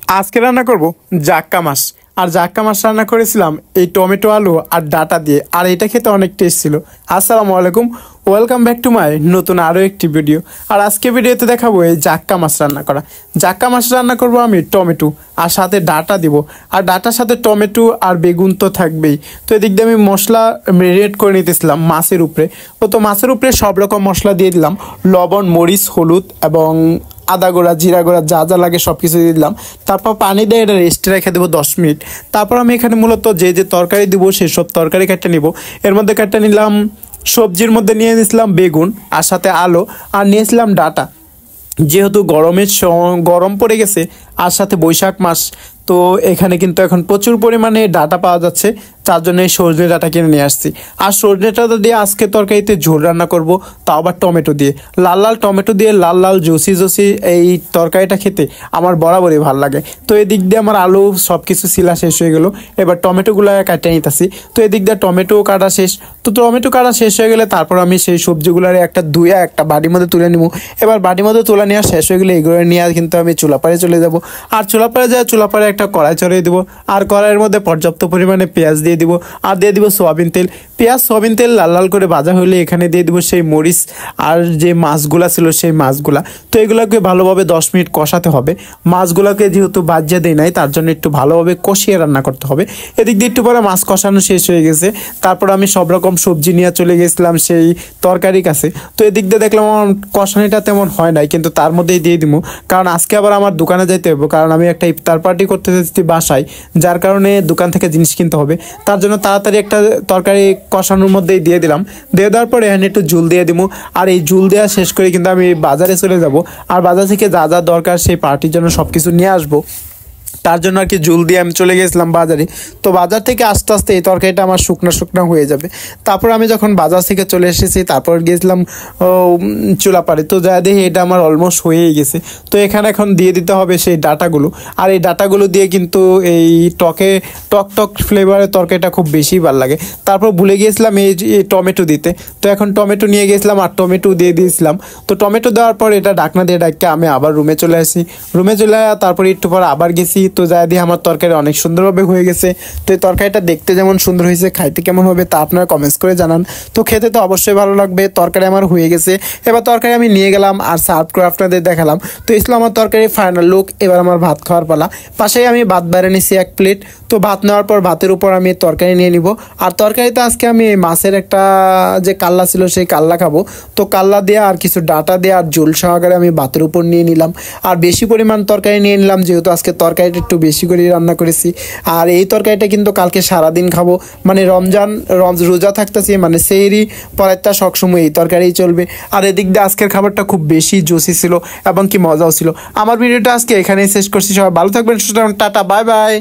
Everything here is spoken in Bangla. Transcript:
আজকে রান্না করব জাক্কা মাছ। আর জাক্কা মাছ রান্না করেছিলাম এই টমেটো আলু আর ডাটা দিয়ে, আর এটা খেতে অনেক টেস্ট ছিল। আসসালামু আলাইকুম, ওয়েলকাম ব্যাক টু মাই নতুন আরও একটি ভিডিও। আর আজকে ভিডিওতে দেখাবো এই জাক্কা মাছ রান্না করা। জাক্কা মাছ রান্না করব আমি টমেটো আর সাথে ডাটা দিব, আর ডাটার সাথে টমেটো আর বেগুন তো থাকবেই। তো এদিক দিয়ে আমি মশলা রেড করে নিতেছিলাম মাছের উপরে। তো মাছের উপরে সব রকম মশলা দিয়ে দিলাম, লবণ, মরিচ, হলুদ এবং আদা গুঁড়া, জিরা গুঁড়া, যা যা লাগে সব কিছু দিয়ে দিলাম। তারপর পানি দিয়ে এটা রেস্টে রেখে দেবো 10 মিনিট। তারপর আমি এখানে মূলত যে যে তরকারি দিব সেসব তরকারি কেটে নিব। এর মধ্যে কেটে নিলাম, সবজির মধ্যে নিয়ে নিয়েছিলাম বেগুন আর সাথে আলু, আর নিয়েছিলাম ডাটা। যেহেতু গরম পড়ে গেছে আর সাথে বৈশাখ মাস, তো এখানে কিন্তু এখন প্রচুর পরিমাণে ডাটা পাওয়া যাচ্ছে, তার জন্য এই সজনে ডাটা কিনে নিয়ে আসছি। আর সজনে ডাটা দিয়ে আজকে তরকারিতে ঝোল রান্না করব, তাও আবার টমেটো দিয়ে। লাল লাল টমেটো দিয়ে লাল লাল জুসি জুসি এই তরকারিটা খেতে আমার বরাবরই ভালো লাগে। তো এদিক দিয়ে আমার আলু সব কিছু ছিলা শেষ হয়ে গেলো, এবার টমেটোগুলো কাটে নিতেছি। তো এদিক দিয়ে টমেটো কাটা শেষ। তো টমেটো কাটা শেষ হয়ে গেলে তারপর আমি সেই সবজিগুলোর একটা ধুয়ে একটা বাটির মধ্যে তুলে নিব। এবার বাটির মধ্যে তোলা নেওয়া শেষ হয়ে গেলে এগুলো নিয়ে কিন্তু আমি চুলাপাড়ে চলে যাব। আর চুলাপাড়ে একটা কড়াই চড়িয়ে দিব, আর কড়াইয়ের মধ্যে পর্যাপ্ত পরিমাণে পেঁয়াজ দিয়ে দিব, আর দিয়ে দিব সোয়াবিন তেল। সোয়াবিন তেল লাল লাল করে ভাজা হলে এখানে দিয়ে দিব সেই মরিচ আর যে মাছগুলা ছিল সেই মাছগুলা। তো এগুলোকে ভালোভাবে 10 মিনিট কষাতে হবে। মাছগুলোকে যেহেতু বাজিয়ে দেয় নাই, তার জন্য একটু ভালোভাবে কষিয়ে রান্না করতে হবে। এদিক দিয়ে একটু পরে মাছ কষানো শেষ হয়ে গেছে, তারপর আমি সব রকম সবজি নিয়ে চলে গেছিলাম সেই তরকারির কাছে। তো এদিক দিয়ে দেখলাম আমার কষানিটা তেমন হয় নাই, কিন্তু তার মধ্যেই দিয়ে দিব, কারণ আজকে আবার আমার দোকানে যাইতে হবে, কারণ আমি একটা ইফতার পার্টি করতে যাচ্ছি বাসায়, যার কারণে দোকান থেকে জিনিস কিনতে হবে। তার জন্য তাড়াতাড়ি একটা তরকারি কষানোর মধ্যেই দিয়ে দিলাম। দিয়ে দেওয়ার পরে এখানে একটু ঝুল দিয়ে দিব, আর এই ঝুল দেওয়া শেষ করে কিন্তু আমি বাজারে চলে যাব, আর বাজার থেকে যা যা দরকার সেই পার্টির জন্য সব কিছু নিয়ে আসবো। তার জন্য আর কি ঝুল দিয়ে আমি চলে গেছিলাম বাজারে। তো বাজার থেকে আস্তে আস্তে এই তরকারিটা আমার শুকনো শুকনো হয়ে যাবে। তারপর আমি যখন বাজার থেকে চলে এসেছি, তারপর গিয়েছিলাম চুলাপাড়ে। তো যা দেখি এটা আমার অলমোস্ট হয়েই গেছে। তো এখানে এখন দিয়ে দিতে হবে সেই ডাটাগুলো, আর এই ডাটাগুলো দিয়ে কিন্তু এই টক ফ্লেভারের তরকারিটা খুব বেশি ভালো লাগে। তারপর ভুলে গিয়েছিলাম এই টমেটো দিতে। তো এখন টমেটো নিয়ে গেছিলাম আর টমেটো দিয়ে দিয়েছিলাম। তো টমেটো দেওয়ার পর এটা ঢাকনা দিয়ে ডাকতে আমি আবার রুমে চলে আসি। তারপরে একটু পর আবার গেছি। তো যাই দিয়ে আমার তরকারি অনেক সুন্দরভাবে হয়ে গেছে। তো এই তরকারিটা দেখতে যেমন সুন্দর হয়েছে, খাইতে কেমন হবে তা আপনারা কমেন্টস করে জানান। তো খেতে তো অবশ্যই ভালো লাগবে। তরকারি আমার হয়ে গেছে, এবার তরকারি আমি নিয়ে গেলাম আর সার্ভ করে আপনাদের দেখালাম। তো এই ছিল আমার তরকারি ফাইনাল লুক। এবার আমার ভাত খাওয়ার পালা। পাশেই আমি ভাত বাইরে নিছি 1 প্লেট। তো ভাত নেওয়ার পর ভাতের উপর আমি তরকারি নিয়ে নিব। আর তরকারিতে আজকে আমি মাছের একটা যে কাল্লা ছিল সেই কাল্লা খাবো। তো কাল্লা দিয়ে আর কিছু ডাটা দিয়ে আর ঝোল সহকারে আমি ভাতের উপর নিয়ে নিলাম। আর বেশি পরিমাণ তরকারি নিয়ে নিলাম, যেহেতু আজকে তরকারিটা একটু বেশি করে রান্না করেছি। আর এই তরকারিটা কিন্তু কালকে সারাদিন খাবো, মানে রোজা থাকতেছি, মানে সেহরি পরেরটা সবসময় এই তরকারিই চলবে। আর এদিক দিয়ে আজকের খাবারটা খুব বেশি জুসি ছিল এবং কি মজাও ছিল। আমার ভিডিওটা আজকে এখানেই শেষ করছি। সবাই ভালো থাকবেন, সুতরাং টাটা, বাই বাই।